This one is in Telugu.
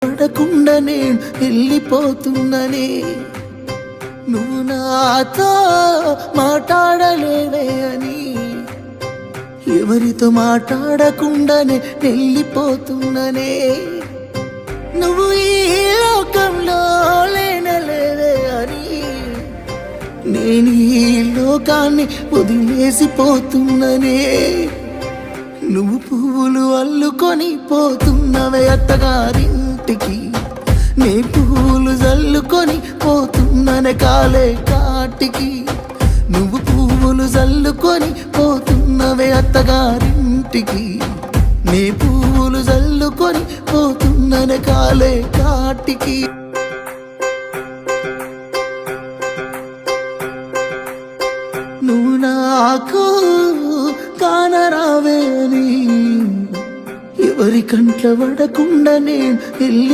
పడకుండా నేను వెళ్ళిపోతున్ననే, నువ్వు నాతో మాట్లాడలేవే అని ఎవరితో మాట్లాడకుండానే వెళ్ళిపోతున్ననే, నువ్వు ఈ లోకంలో లేనలేవే అని నేను ఈ లోకాన్ని వదిలేసిపోతున్ననే, నువ్వు పువ్వులు అల్లుకొని పోతున్నవే అత్తగారింటికి, నీ పువ్వులు జల్లుకొని పోతున్ననే కాలే కాటికి, నువ్వు పువ్వులు జల్లుకొని పోతున్నవే అత్తగారింటికి, నీ పువ్వులు జల్లుకొని పోతున్ననే కాలే కాటికి. నువ్వు నాకు కానరావే అని ఎవరి కంట్ల పడకుండా నేను వెళ్ళి